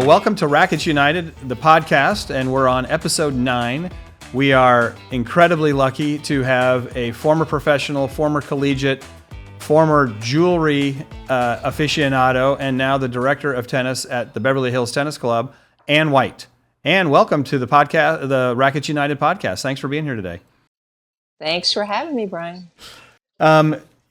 Well, welcome to Racquets United, the podcast, and we're on episode 9. We are incredibly lucky to have a former professional, former collegiate, former jewelry aficionado, and now the director of tennis at the Beverly Hills Tennis Club, Ann White. Ann, welcome to the podcast, the Racquets United podcast. Thanks for being here today. Thanks for having me, Brian.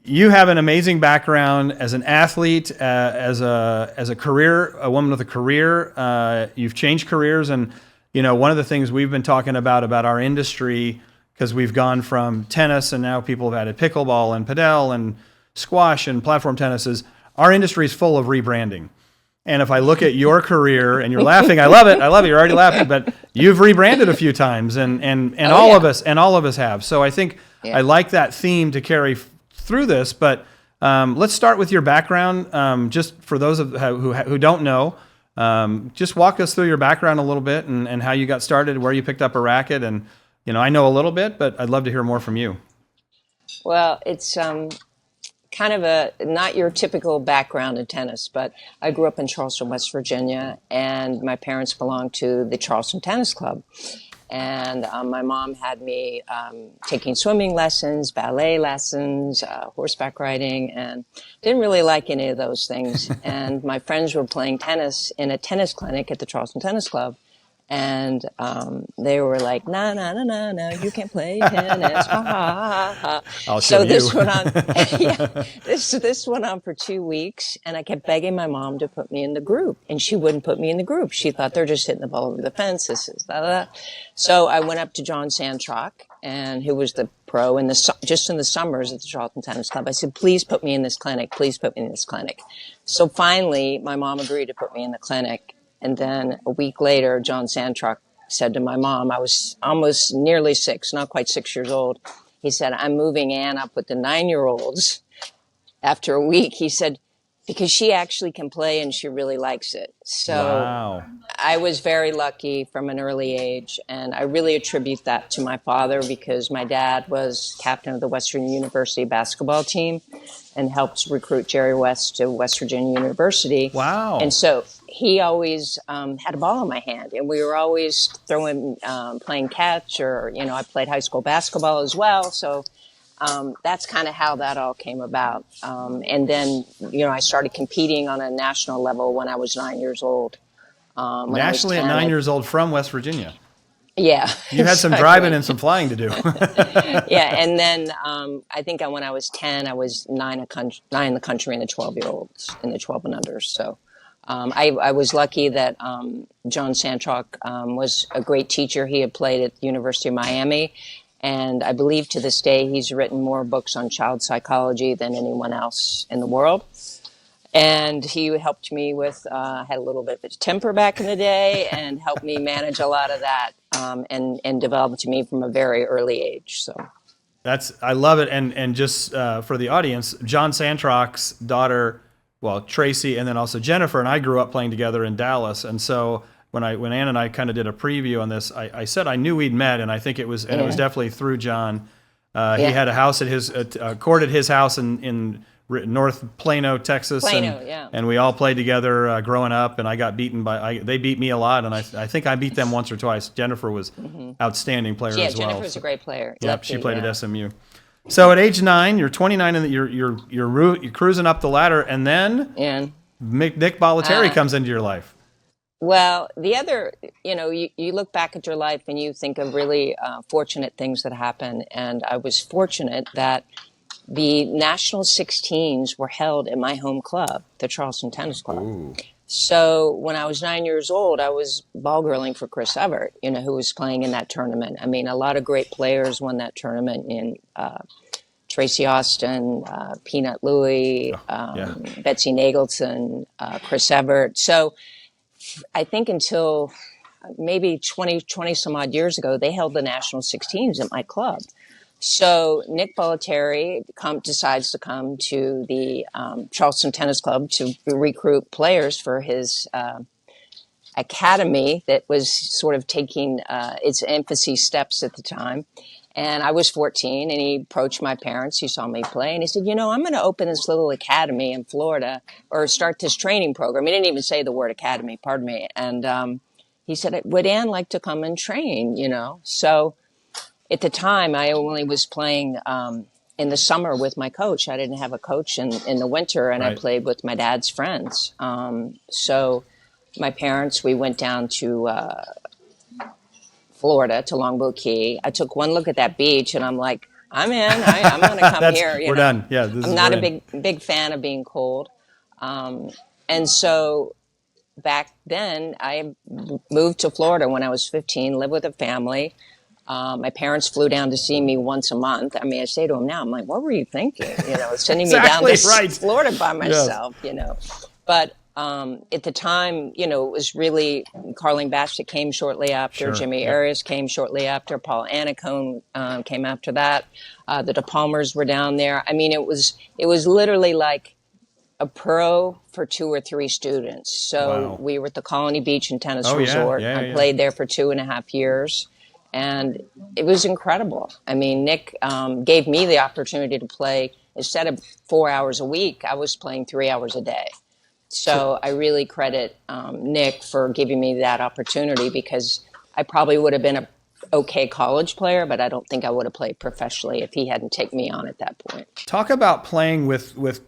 You have an amazing background as an athlete, as a career, a woman with a career. You've changed careers, and one of the things we've been talking about our industry, because we've gone from tennis and now people have added pickleball and padel and squash and platform tennis, is our industry is full of rebranding. And if I look at your career, and you're laughing, I love it, you're already laughing, but you've rebranded a few times, and all of us have. So I think I like that theme to carry through this, but let's start with your background. Just for those who don't know, just walk us through your background a little bit and how you got started, where you picked up a racket, and I know a little bit, but I'd love to hear more from you. Well, it's kind of a not your typical background in tennis, but I grew up in Charleston, West Virginia, and my parents belonged to the Charleston Tennis Club. And my mom had me taking swimming lessons, ballet lessons, horseback riding, and didn't really like any of those things. And my friends were playing tennis in a tennis clinic at the Charleston Tennis Club. And they were like, no, you can't play tennis. Ha, ha, ha. I'll show you. This went on, this went on for 2 weeks, and I kept begging my mom to put me in the group, and she wouldn't put me in the group. She thought they're just hitting the ball over the fence. This is da, da, da. So I went up to John Santrock, and who was the pro just in the summers at the Charleston Tennis Club. I said, please put me in this clinic. Please put me in this clinic. So finally, my mom agreed to put me in the clinic. And then a week later, John Santrock said to my mom, I was almost nearly 6, not quite 6 years old. He said, I'm moving Ann up with the 9-year-olds. After a week, he said, because she actually can play and she really likes it. So wow. I was very lucky from an early age. And I really attribute that to my father, because my dad was captain of the Western University basketball team and helped recruit Jerry West to West Virginia University. Wow. And so he always had a ball in my hand, and we were always playing catch, or, I played high school basketball as well. So that's kind of how that all came about. And then, I started competing on a national level when I was 9 years old. Nationally at 9 years old from West Virginia. Yeah. You had some driving and some flying to do. Yeah. And then I think when I was 10, I was 9 in the country in the 12-year-olds, in the 12 and unders. So I was lucky that John Santrock was a great teacher. He had played at the University of Miami. And I believe to this day he's written more books on child psychology than anyone else in the world. And he helped me with, had a little bit of a temper back in the day, and helped me manage a lot of that, and developed me from a very early age. So I love it. And just for the audience, John Santrock's daughter, Tracy, and then also Jennifer, and I grew up playing together in Dallas. And so when Ann and I kind of did a preview on this, I said I knew we'd met, and I think it was, and it was definitely through John. He had a house at his court at his house in North Plano, Texas, and we all played together growing up. And I got beaten they beat me a lot, and I think I beat them once or twice. Jennifer was outstanding player as well. Jennifer's a great player. Yep, she played at SMU. So at age 9, you're 29, and you're cruising up the ladder, and then Nick Bollettieri comes into your life. Well, the other, you look back at your life and you think of really fortunate things that happen. And I was fortunate that the National 16s were held at my home club, the Charleston Tennis Club. Ooh. So when I was 9 years old, I was ball girling for Chris Evert, who was playing in that tournament. I mean, a lot of great players won that tournament in Tracy Austin, Peanut Louie, Betsy Nagelson, Chris Evert. So I think until maybe 20 some odd years ago, they held the National 16s at my club. So Nick Bollettieri decides to come to the Charleston Tennis Club to recruit players for his academy that was sort of taking its infancy steps at the time. And I was 14, and he approached my parents. He saw me play, and he said, I'm going to open this little academy in Florida, or start this training program. He didn't even say the word academy, pardon me. And he said, would Ann like to come and train, So at the time, I only was playing in the summer with my coach. I didn't have a coach in the winter, and I played with my dad's friends. So my parents, we went down to Florida, to Longboat Key. I took one look at that beach, and I'm like, I'm in. I'm going to come here. We're done. Yeah, I'm not a big fan of being cold. And so back then, I moved to Florida when I was 15, lived with a family. My parents flew down to see me once a month. I mean, I say to them now, I'm like, what were you thinking? Sending me down to Florida by myself, But at the time, it was really, Carling Bassett came shortly after, Jimmy Arias came shortly after, Paul Annacone came after that. The De Palmers were down there. I mean, it was literally like a pro for 2 or 3 students. So we were at the Colony Beach and Tennis Resort. I played there for 2.5 years. And it was incredible. I mean, Nick gave me the opportunity to play. Instead of 4 hours a week, I was playing 3 hours a day. So I really credit Nick for giving me that opportunity, because I probably would have been an okay college player, but I don't think I would have played professionally if he hadn't taken me on at that point. Talk about playing with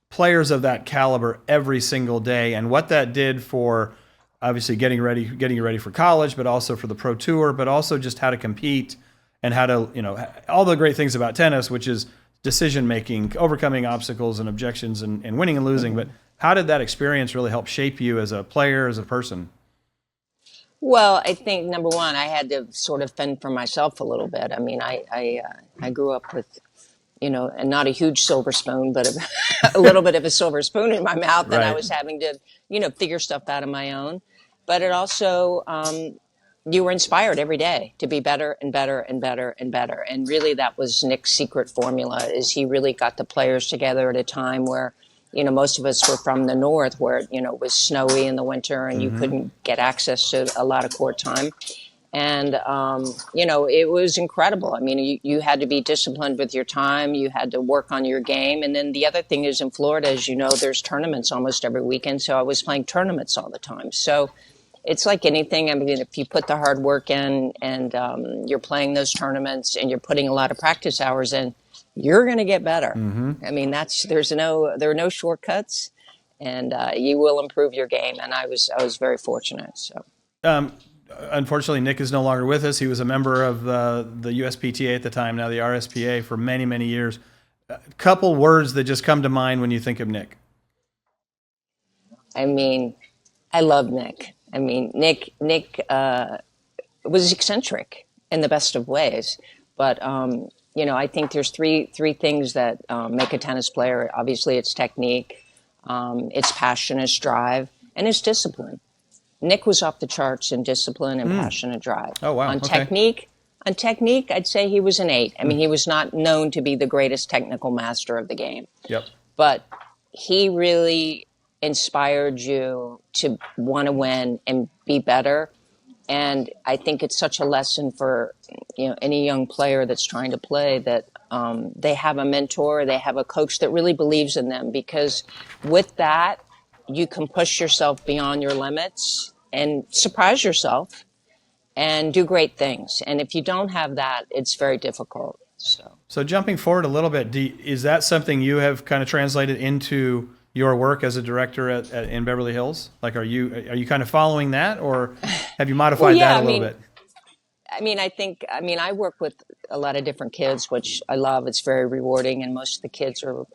players of that caliber every single day, and what that did for obviously getting you ready for college, but also for the pro tour, but also just how to compete and how to, all the great things about tennis, which is decision making, overcoming obstacles and objections, and winning and losing. But how did that experience really help shape you as a player, as a person? Well, I think number one, I had to sort of fend for myself a little bit. I mean, I grew up with, and not a huge silver spoon, but a little bit of a silver spoon in my mouth, and I was having to, figure stuff out on my own. But it also, you were inspired every day to be better and better and better and better. And really, that was Nick's secret formula, is he really got the players together at a time where, most of us were from the north, where, it was snowy in the winter and you couldn't get access to a lot of court time. And, it was incredible. I mean, you had to be disciplined with your time. You had to work on your game. And then the other thing is, in Florida, as you know, there's tournaments almost every weekend. So I was playing tournaments all the time. So it's like anything. I mean, if you put the hard work in, and you're playing those tournaments and you're putting a lot of practice hours in, you're going to get better. I mean, there are no shortcuts, and you will improve your game. And I was very fortunate. So. Unfortunately, Nick is no longer with us. He was a member of the USPTA at the time, now the RSPA, for many, many years. A couple words that just come to mind when you think of Nick. I mean, I love Nick. I mean, Nick was eccentric in the best of ways. But, I think there's three things that make a tennis player. Obviously, it's technique, it's passion, it's drive, and it's discipline. Nick was off the charts in discipline and passion and drive. Oh, wow. On technique, I'd say he was an 8. I mean, he was not known to be the greatest technical master of the game. Yep. But he really inspired you to want to win and be better. And I think it's such a lesson for any young player that's trying to play, that they have a mentor, they have a coach that really believes in them, because with that, you can push yourself beyond your limits and surprise yourself and do great things. And if you don't have that, it's very difficult. So jumping forward a little bit, is that something you have kind of translated into your work as a director in Beverly Hills? Like, are you kind of following that, or have you modified that a little bit? I work with a lot of different kids, which I love. It's very rewarding. And most of the kids are,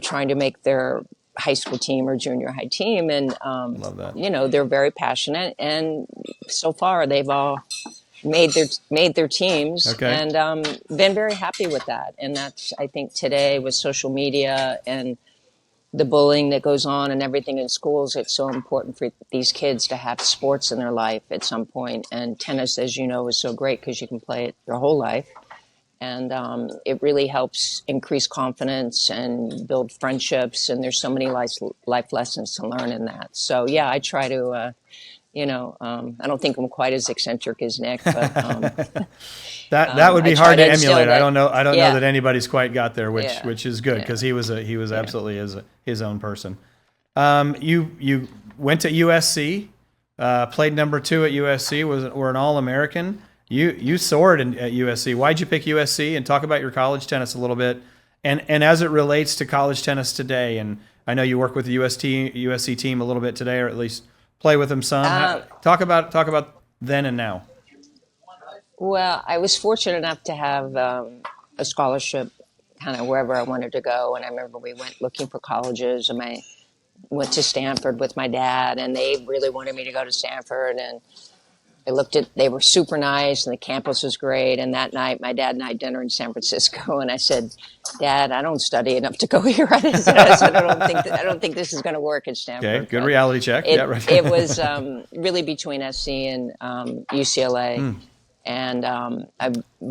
trying to make their high school team or junior high team. And, love that. They're very passionate. And so far they've all made their teams, and been very happy with that. And that's, I think today with social media and the bullying that goes on and everything in schools, it's so important for these kids to have sports in their life at some point. And tennis, as you know, is so great because you can play it your whole life. And it really helps increase confidence and build friendships. And there's so many life lessons to learn in that. So, yeah, I try to, I don't think I'm quite as eccentric as Nick, but That would be I try hard to instill emulate. that- I don't know Yeah. that anybody's quite got there, Yeah. which is good because he was absolutely his own person. You went to USC, played number 2 at USC, were an All-American. You soared at USC. Why'd you pick USC? And talk about your college tennis a little bit, and as it relates to college tennis today. And I know you work with the USC team a little bit today, or at least play with them some. Talk about then and now. Well, I was fortunate enough to have a scholarship kind of wherever I wanted to go. And I remember we went looking for colleges, and I went to Stanford with my dad, and they really wanted me to go to Stanford. And they were super nice, and the campus was great. And that night, my dad and I had dinner in San Francisco, and I said, "Dad, I don't study enough to go here." I said, I don't think this is going to work at Stanford. Okay, good reality check. It, Yeah, right. it was really between SC and UCLA. And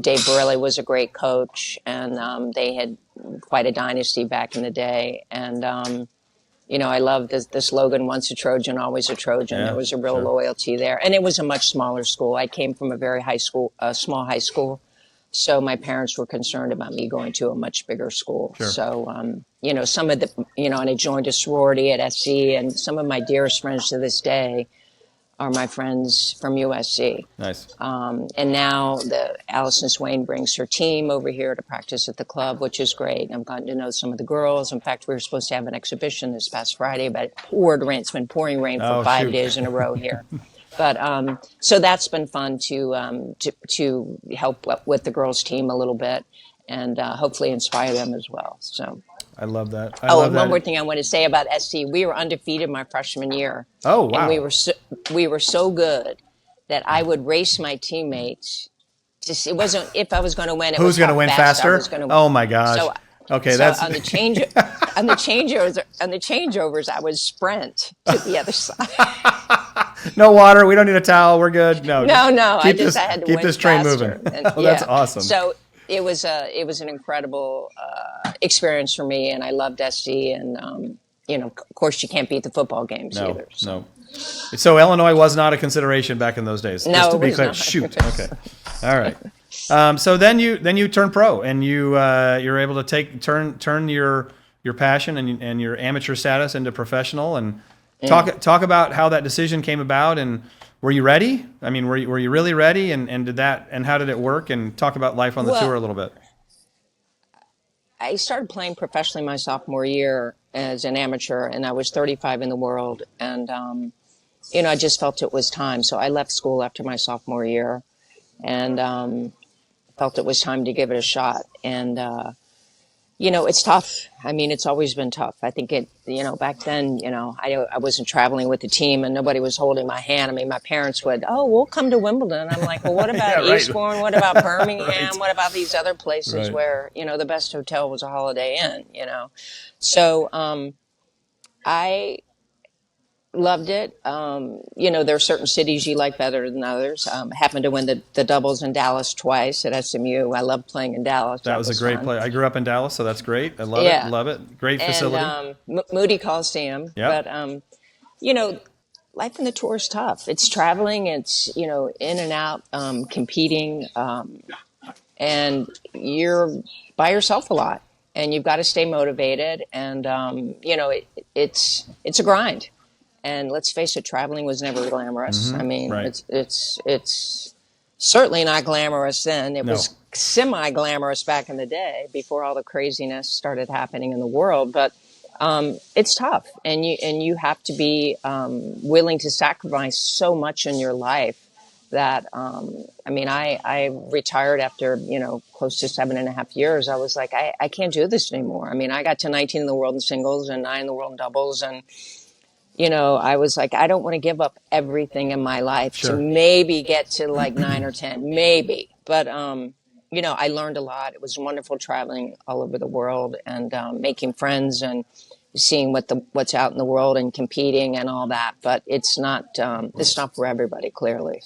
Dave Borelli was a great coach, and they had quite a dynasty back in the day. And I love the slogan, "Once a Trojan, always a Trojan." Yeah, there was a real sure. loyalty there. And it was a much smaller school. I came from a very small high school. So my parents were concerned about me going to a much bigger school. Sure. So, some of and I joined a sorority at SC, and some of my dearest friends to this day are my friends from USC. Nice. And now Allison Swain brings her team over here to practice at the club, which is great. I've gotten to know some of the girls. In fact, we were supposed to have an exhibition this past Friday, but it's been pouring rain for 5 days in a row here. But so that's been fun to help with the girls' team a little bit, and hopefully inspire them as well. So. I love that. One more thing I want to say about SC. We were undefeated my freshman year. Oh, wow. And we were so good that I would race my teammates. It wasn't if I was going to win. Who's going to win faster? Oh my gosh. Okay, that's on the changeovers. I would sprint to the other side. No water. We don't need a towel. We're good. No. No. Keep I had to keep win this train faster. moving. That's awesome. So it was an incredible experience for me, and I loved SC. And of course, you can't beat the football games either. No. So Illinois was not a consideration back in those days. No, just to be it was clear. not. Shoot. Okay. All right. So then you turn pro, and you're able to turn your passion and your amateur status into professional, and talk about how that decision came about. And were you ready? I mean, were you really ready? And how did it work? And talk about life on the tour a little bit. I started playing professionally my sophomore year as an amateur, and I was 35 in the world. And, I just felt it was time. So I left school after my sophomore year and felt it was time to give it a shot. And, it's tough. I mean, it's always been tough. I think back then, I wasn't traveling with the team and nobody was holding my hand. I mean, my parents would, we'll come to Wimbledon. I'm like, well, what about Eastbourne? What about Birmingham? Right. What about these other places where, the best hotel was a Holiday Inn, So I loved it. There are certain cities you like better than others. Happened to win the doubles in Dallas twice at SMU. I love playing in Dallas. That was a great play. I grew up in Dallas, so that's great. I love it. Love it. Great facility. And Moody Coliseum. Yep. But, life in the tour is tough. It's traveling. It's, in and out, competing. And you're by yourself a lot. And you've got to stay motivated. And, it's a grind. And let's face it, traveling was never glamorous. I mean, it's certainly not glamorous then. It was semi-glamorous back in the day before all the craziness started happening in the world. But it's tough, and you have to be willing to sacrifice so much in your life that I retired after close to 7.5 years. I was like, I can't do this anymore. I mean, I got to 19 in the world in singles and 9 in the world in doubles, and I was like, I don't want to give up everything in my life to maybe get to like 9 or 10, maybe. But, I learned a lot. It was wonderful traveling all over the world and making friends and seeing what's out in the world and competing and all that. But it's not for everybody, clearly.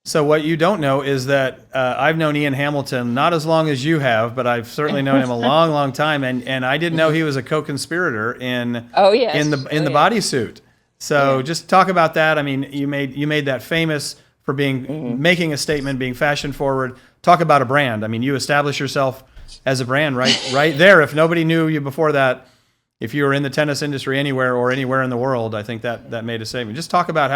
So what you don't know is that I've known Ian Hamilton not as long as you have, but I've certainly known him a long, long time, and I didn't know he was a co-conspirator in the bodysuit. So just talk about that. I mean, you made that famous for being making a statement, being fashion forward, talk about a brand. I mean, you establish yourself as a brand right there. If nobody knew you before that, if you were in the tennis industry anywhere or anywhere in the world, I think that made a statement. Just talk about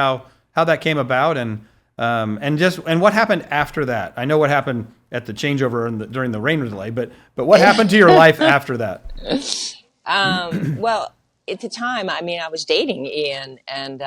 how that came about and what happened after that. I know what happened at the changeover during the rain delay, but what happened to your life after that? Well, at the time, I mean, I was dating Ian, and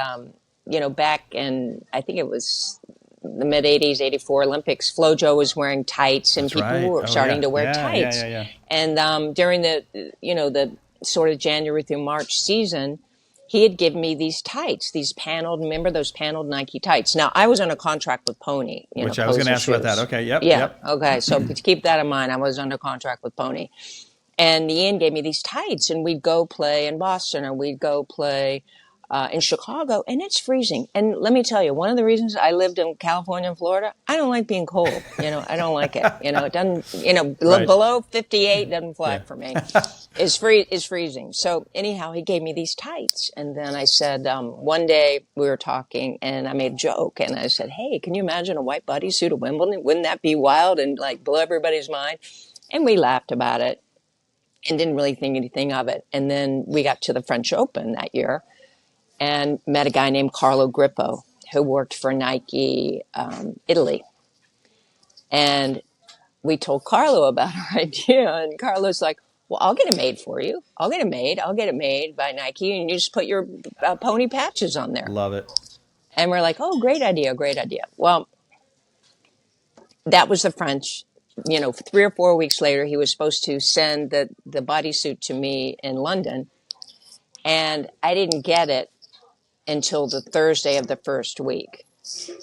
back in, I think it was the mid '80s, '84 Olympics, FloJo was wearing tights, and people were starting to wear tights. Yeah. And during the sort of January through March season, he had given me these tights, these paneled. Remember those paneled Nike tights? Now I was on a contract with Pony, which I was going to ask you about that. Okay, yep. Okay, so to keep that in mind, I was under contract with Pony. And Ian gave me these tights, and we'd go play in Boston, or we'd go play in Chicago, and it's freezing. And let me tell you, one of the reasons I lived in California and Florida, I don't like being cold. I don't like it. It doesn't. Below 58 doesn't fly for me. It's freezing. So anyhow, he gave me these tights, and then I said, one day we were talking, and I made a joke, and I said, "Hey, can you imagine a white bodysuit at Wimbledon? Wouldn't that be wild and like blow everybody's mind?" And we laughed about it and didn't really think anything of it. And then we got to the French Open that year and met a guy named Carlo Grippo, who worked for Nike Italy. And we told Carlo about our idea, and Carlo's like, "Well, I'll get it made for you. I'll get it made by Nike, and you just put your Pony patches on there." Love it. And we're like, "Oh, great idea. Well, that was the French. 3 or 4 weeks later, he was supposed to send the bodysuit to me in London, and I didn't get it until the Thursday of the first week.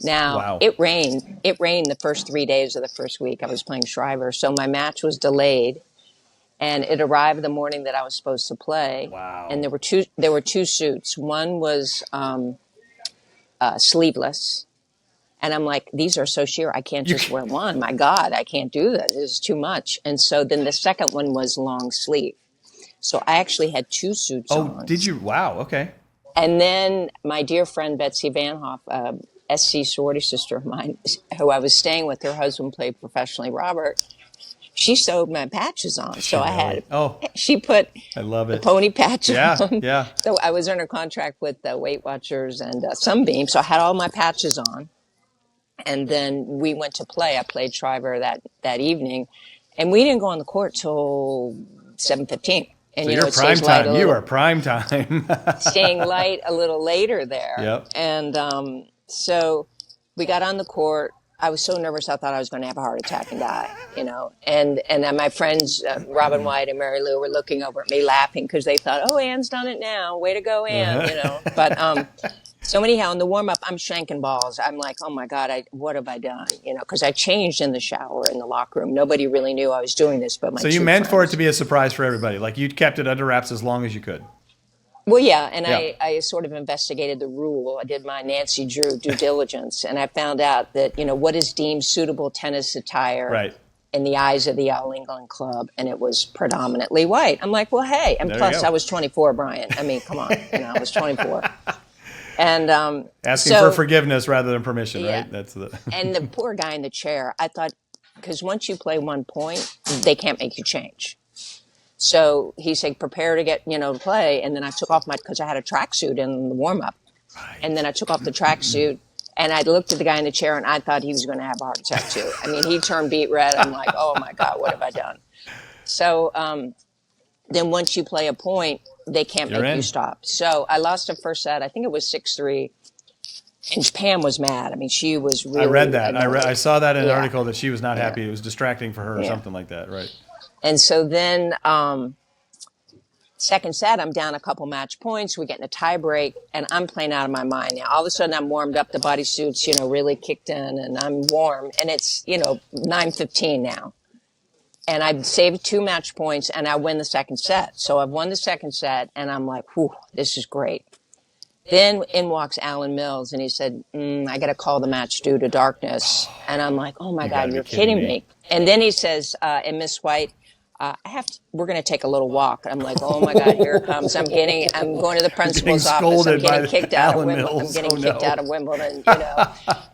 Now, wow. It rained the first 3 days of the first week. I was playing Shriver, so my match was delayed, and it arrived the morning that I was supposed to play. Wow. And there were two suits. One was sleeveless. And I'm like, these are so sheer, I can't just wear one. My God, I can't do that. This is too much. And so then the second one was long sleeve. So I actually had two suits on. Oh, did you? Wow, okay. And then my dear friend Betsy Van Hoff, SC sorority sister of mine, who I was staying with, her husband played professionally, Robert, she sewed my patches on. So she put I love it. the Pony patch on. Yeah. So I was under contract with Weight Watchers and Sunbeam. So I had all my patches on. And then we went to play. I played Shriver that evening, and we didn't go on the court till 7:15. And so you're prime time. You are prime time. Staying light a little later there. Yep. And so we got on the court. I was so nervous I thought I was going to have a heart attack and die. And my friends Robin White and Mary Lou were looking over at me laughing because they thought, "Oh, Anne's done it now. Way to go, Anne!" But. So anyhow, in the warm-up, I'm shanking balls. I'm like, "Oh, my God, what have I done?" Because I changed in the shower, in the locker room. Nobody really knew I was doing this but my So you meant for it to be a surprise for everybody. Like you kept it under wraps as long as you could. Well, yeah, and yeah. I sort of investigated the rule. I did my Nancy Drew due diligence, and I found out that, what is deemed suitable tennis attire in the eyes of the All England Club, and it was predominantly white. I'm like, well, hey, and plus I was 24, Brian. I mean, come on, I was 24. And asking for forgiveness rather than permission, right? That's And the poor guy in the chair, I thought, because once you play 1 point, they can't make you change. So he said, prepare to get, to play. And then I took off because I had a tracksuit in the warm up. Right. And then I took off the tracksuit and I looked at the guy in the chair and I thought he was going to have a heart attack too. I mean, he turned beet red. I'm like, oh my God, what have I done? So then once you play a point, they can't make you stop. So I lost the first set. I think it was 6-3. And Pam was mad. I mean, she was really... I read that. I saw that in an article that she was not happy. It was distracting for her or something like that, right? And so then second set, I'm down a couple match points. We get in a tie break, and I'm playing out of my mind now. All of a sudden, I'm warmed up. The bodysuit's, really kicked in, and I'm warm. And it's, 9:15 now. And I've saved 2 match points, and I win the second set. So I've won the second set, and I'm like, whew, this is great. Then in walks Alan Mills, and he said, I got to call the match due to darkness. And I'm like, oh, my God, you're kidding me. And then he says, and Miss White, we're going to take a little walk. I'm like, oh, my God, here it comes. I'm going to the principal's office. I'm getting kicked out of Wimbledon. I'm getting kicked out of Wimbledon,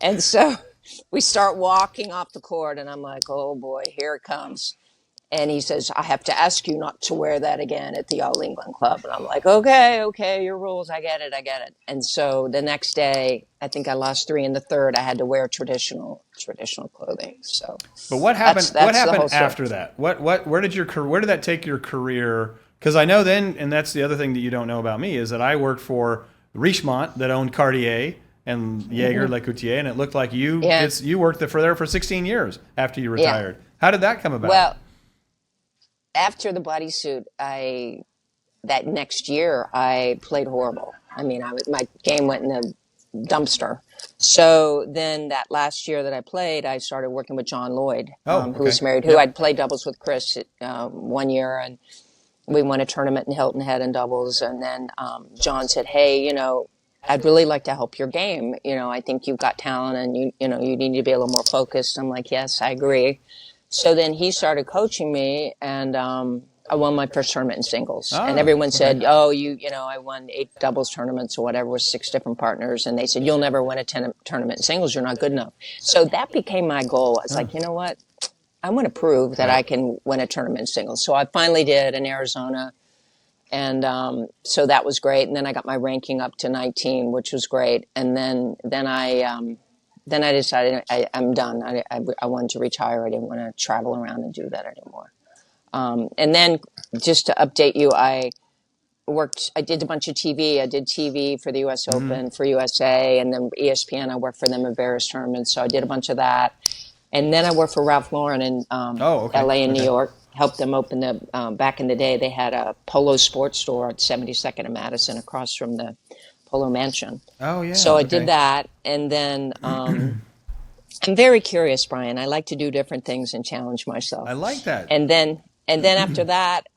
And so we start walking off the court, and I'm like, oh boy, here it comes. And he says, I have to ask you not to wear that again at the All England Club. And I'm like, okay, your rules. I get it. And so the next day, I think I lost 3 in the third. I had to wear traditional clothing. So, but what happened? that's What the whole happened story. after that? Where did that take your career? Because I know then, and that's the other thing that you don't know about me, is that I worked for Richemont that owned Cartier and Jaeger LeCoultre, and it looked like you worked there for 16 years after you retired. Yeah. How did that come about? Well, after the bodysuit, that next year I played horrible. I mean, my game went in the dumpster. So then that last year that I played, I started working with John Lloyd, who was married, who I'd played doubles with Chris 1 year, and we won a tournament in Hilton Head in doubles. And then John said, hey, I'd really like to help your game. I think you've got talent, and you need to be a little more focused. I'm like, yes, I agree. So then he started coaching me, and I won my first tournament in singles. And everyone said, I won 8 doubles tournaments or whatever with 6 different partners. And they said, you'll never win a tournament in singles. You're not good enough. So that became my goal. I was like, you know what? I want to prove that I can win a tournament in singles. So I finally did in Arizona. And so that was great. And then I got my ranking up to 19, which was great. And then I decided I'm done. I wanted to retire. I didn't want to travel around and do that anymore. And then just to update you, I did a bunch of TV. I did TV for the U.S. Open, for USA, and then ESPN. I worked for them in various tournaments. So I did a bunch of that. And then I worked for Ralph Lauren in L.A. and New York. Helped them open back in the day, they had a Polo sports store at 72nd and Madison across from the Polo Mansion. Oh, yeah. So I did that. And then I'm very curious, Brian. I like to do different things and challenge myself. I like that. And then after that,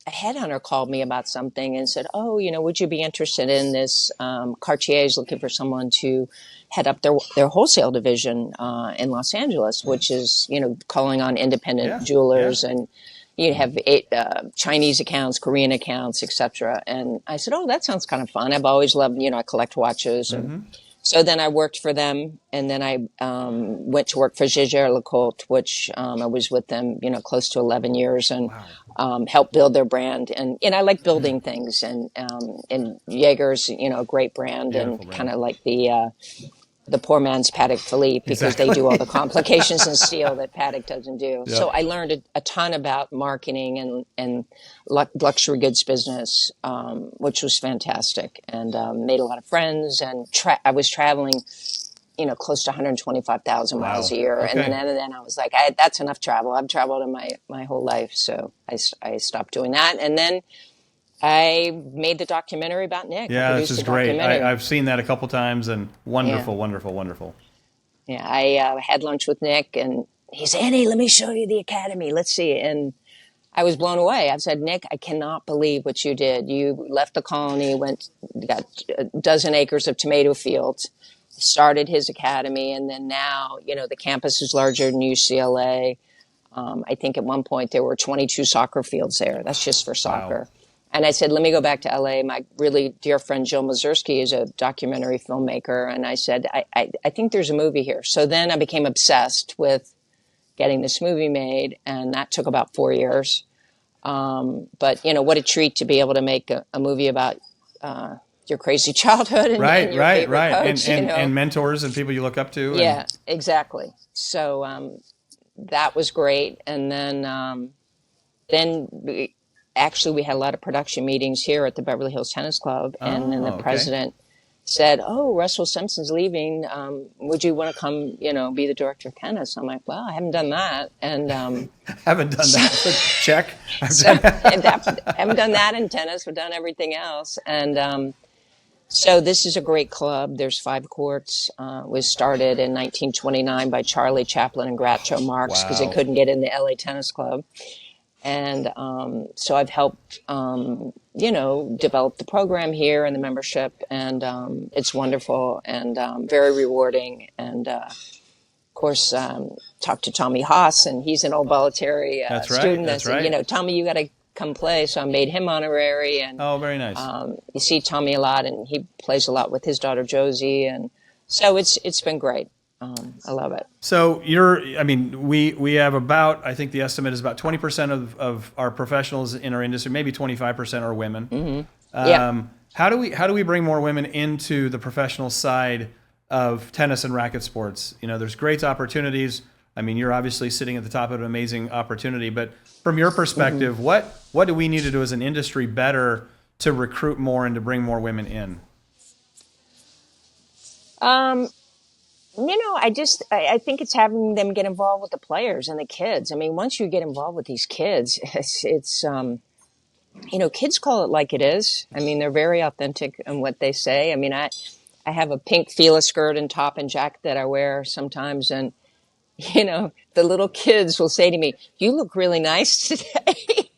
a headhunter called me about something and said, would you be interested in this? Cartier is looking for someone to head up their wholesale division in Los Angeles, which is, calling on independent jewelers. And you have 8 Chinese accounts, Korean accounts, etc. And I said, that sounds kind of fun. I've always loved, I collect watches. And so then I worked for them, and then I went to work for Jaeger-LeCoultre, which I was with them, close to 11 years, and helped build their brand. And I like building things, and Jaeger's, a great brand, and kind of like the poor man's Patek Philippe, because they do all the complications in steel that Patek doesn't do. So I learned a ton about marketing and luxury goods business, which was fantastic, and made a lot of friends. And I was traveling, close to 125,000 miles a year. And then I was like, that's enough travel. I've traveled in my whole life. So I stopped doing that. And then I made the documentary about Nick. Yeah, this is great. I've seen that a couple times, and wonderful. Yeah, I had lunch with Nick, and he said, Annie, let me show you the academy. Let's see. And I was blown away. I said, Nick, I cannot believe what you did. You left the colony, got a dozen acres of tomato fields, started his academy, and then now, the campus is larger than UCLA. I think at one point there were 22 soccer fields there. That's just for soccer. Wow. And I said, let me go back to LA. My really dear friend Jill Mazurski is a documentary filmmaker. And I said, I think there's a movie here. So then I became obsessed with getting this movie made. And that took about 4 years. But, what a treat to be able to make a movie about your crazy childhood and your favorite coach, and mentors and people you look up to. Yeah, exactly. So that was great. And then actually, we had a lot of production meetings here at the Beverly Hills Tennis Club, and then the president said, Russell Simpson's leaving. Would you want to come, be the director of tennis? I'm like, well, I haven't done that. And haven't done that. Check. Haven't done that in tennis. We've done everything else. And so this is a great club. There's 5 courts. Was started in 1929 by Charlie Chaplin and Groucho Marx because they couldn't get in the LA Tennis Club. And so I've helped, develop the program here and the membership, and it's wonderful and very rewarding. And of course, talked to Tommy Haas, and he's an old Bollettieri student. That's right. Tommy, you got to come play. So I made him honorary. And very nice. You see Tommy a lot, and he plays a lot with his daughter Josie, and so it's been great. I love it. So we have about, I think the estimate is about 20% of our professionals in our industry, maybe 25% are women. Yeah. How do we bring more women into the professional side of tennis and racket sports? There's great opportunities. You're obviously sitting at the top of an amazing opportunity, but from your perspective, what do we need to do as an industry better to recruit more and to bring more women in? I think it's having them get involved with the players and the kids. Once you get involved with these kids, it's kids call it like it is. They're very authentic in what they say. I have a pink Fila skirt and top and jacket that I wear sometimes, and the little kids will say to me, "You look really nice today."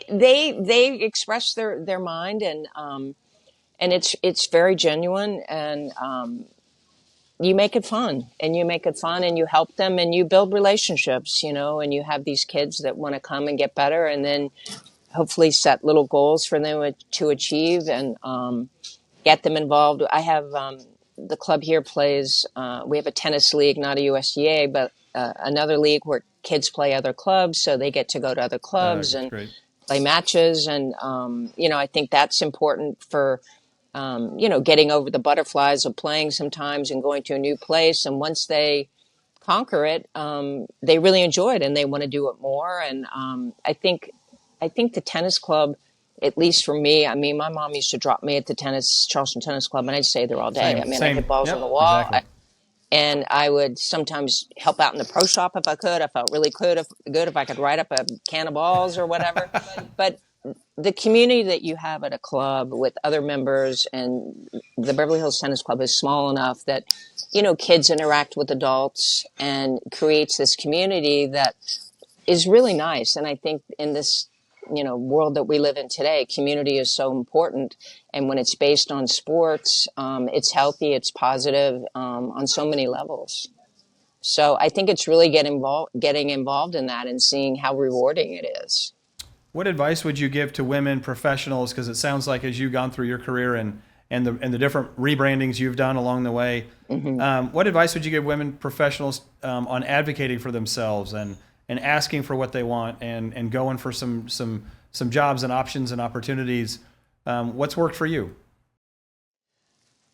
They express their mind, and it's very genuine, and you make it fun, and you help them, and you build relationships, and you have these kids that want to come and get better, and then hopefully set little goals for them to achieve, and get them involved. I have the club here plays. We have a tennis league, not a USGA, but another league where kids play other clubs, so they get to go to other clubs and great. play matches, and I think that's important for getting over the butterflies of playing sometimes and going to a new place. And once they conquer it, they really enjoy it and they want to do it more. And I think the tennis club, at least for me, my mom used to drop me at the Charleston Tennis Club, and I'd stay there all day. Same. I'd hit balls on the wall. Exactly. And I would sometimes help out in the pro shop if I could. I felt really good if I could write up a can of balls or whatever. But the community that you have at a club with other members, and the Beverly Hills Tennis Club is small enough that, kids interact with adults and creates this community that is really nice. And I think in this, world that we live in today, community is so important. And when it's based on sports, it's healthy, it's positive, on so many levels. So I think it's really getting involved in that and seeing how rewarding it is. What advice would you give to women professionals? Because it sounds like as you've gone through your career and the different rebrandings you've done along the way, what advice would you give women professionals on advocating for themselves and asking for what they want and going for some jobs and options and opportunities? What's worked for you?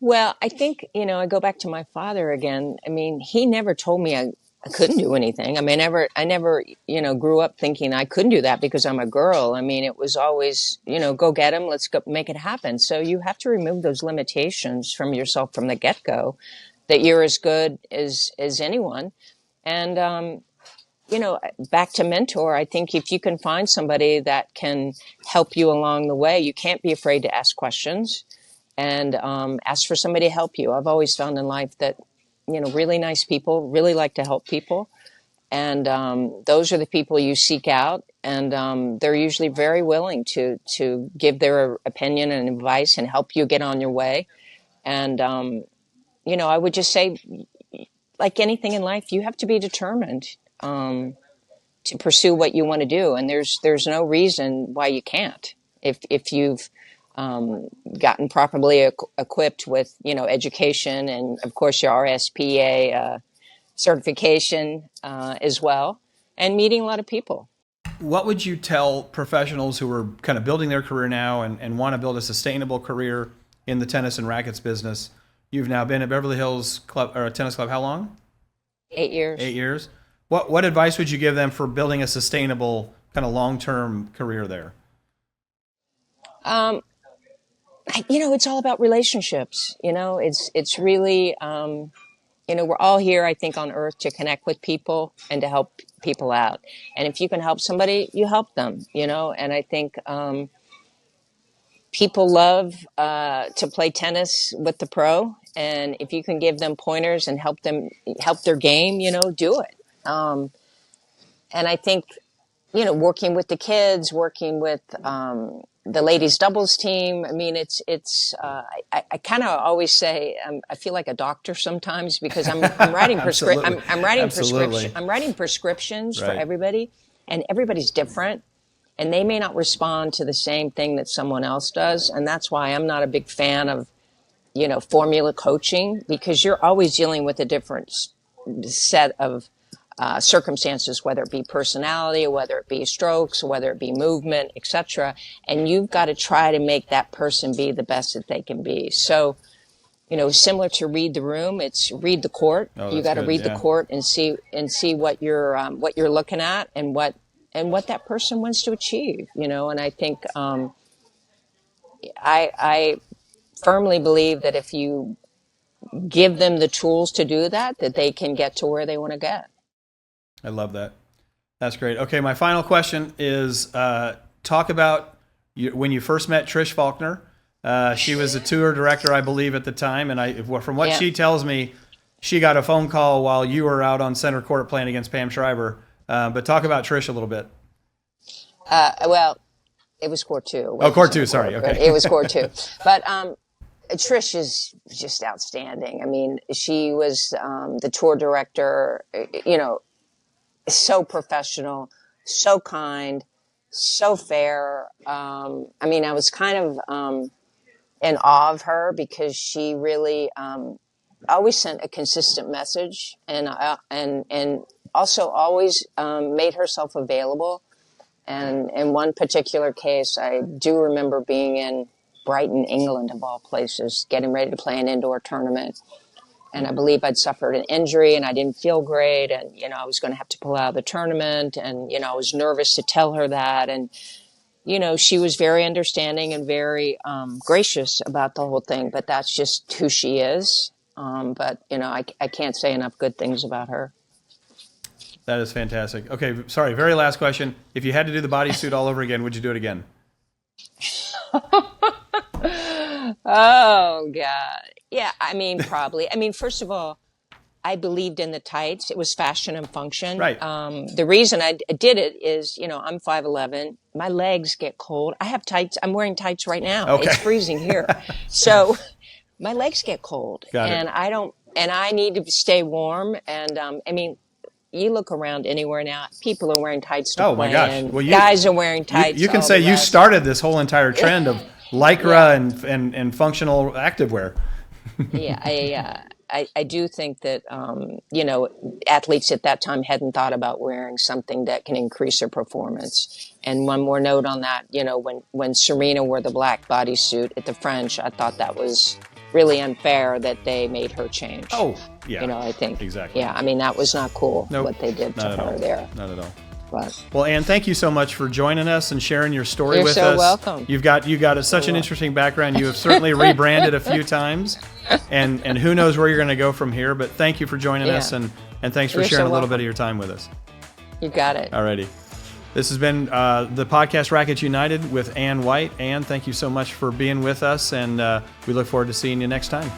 Well, I think, I go back to my father again. He never told me I couldn't do anything. I never, grew up thinking I couldn't do that because I'm a girl. It was always, go get him. Let's go make it happen. So you have to remove those limitations from yourself from the get-go, that you're as good as anyone. And, back to mentor, I think if you can find somebody that can help you along the way, you can't be afraid to ask questions and ask for somebody to help you. I've always found in life that really nice people really like to help people. And those are the people you seek out. And they're usually very willing to give their opinion and advice and help you get on your way. And, I would just say, like anything in life, you have to be determined to pursue what you want to do. And there's no reason why you can't. If you've gotten properly equipped with, education and, of course, your RSPA certification as well, and meeting a lot of people. What would you tell professionals who are kind of building their career now and want to build a sustainable career in the tennis and rackets business? You've now been at Beverly Hills Club or Tennis Club how long? 8 years. 8 years. What advice would you give them for building a sustainable kind of long-term career there? It's all about relationships. It's really, we're all here, I think, on earth to connect with people and to help people out. And if you can help somebody, you help them, and I think people love to play tennis with the pro. And if you can give them pointers and help their game, do it. And I think, working with the kids, working with the ladies doubles team. I kind of always say I feel like a doctor sometimes because I'm writing prescriptions for everybody, and everybody's different, and they may not respond to the same thing that someone else does, and that's why I'm not a big fan of formula coaching, because you're always dealing with a different set of circumstances, whether it be personality, whether it be strokes, whether it be movement, etc. And you've got to try to make that person be the best that they can be. So, similar to read the room, it's read the court. You got to read the court and see what you're looking at and what that person wants to achieve. And I think I firmly believe that if you give them the tools to do that they can get to where they want to get. I love that. That's great. Okay, my final question is talk about when you first met Trish Faulkner. She was a tour director, I believe, at the time, and from what she tells me, she got a phone call while you were out on center court playing against Pam Shriver. But talk about Trish a little bit. Well, it was court two. Oh, court two. Sorry. Okay. It was court two. But Trish is just outstanding. I mean, she was the tour director, so professional, so kind, so fair. I mean, I was kind of in awe of her because she really always sent a consistent message and also always made herself available. And in one particular case, I do remember being in Brighton, England, of all places, getting ready to play an indoor tournament. And I believe I'd suffered an injury and I didn't feel great. And, I was going to have to pull out of the tournament. And, I was nervous to tell her that. And, she was very understanding and very gracious about the whole thing. But that's just who she is. But, I can't say enough good things about her. That is fantastic. Okay, sorry, very last question. If you had to do the bodysuit all over again, would you do it again? Oh, God. Yeah, I mean, probably. I mean, first of all, I believed in the tights. It was fashion and function. Right. The reason I did it is, I'm 5'11". My legs get cold. I have tights. I'm wearing tights right now. Okay. It's freezing here. So my legs get cold. Got it. And I need to stay warm. And, I mean, you look around anywhere now, people are wearing tights to play. Oh, my gosh. Well, guys are wearing tights. You can say you started this whole entire trend of Lycra and functional activewear. Yeah, I do think that, athletes at that time hadn't thought about wearing something that can increase their performance. And one more note on that, when Serena wore the black bodysuit at the French, I thought that was really unfair that they made her change. Oh, yeah. I think. Exactly. Yeah, I mean, that was not cool, what they did to her there. Not at all. But, well, Ann, thank you so much for joining us and sharing your story with us. You're so welcome. You got such an interesting background. You have certainly rebranded a few times, and who knows where you're going to go from here. But thank you for joining us, and thanks for sharing a little bit of your time with us. You got it. Alrighty. This has been the podcast Racquets United with Ann White. Ann, thank you so much for being with us, and we look forward to seeing you next time.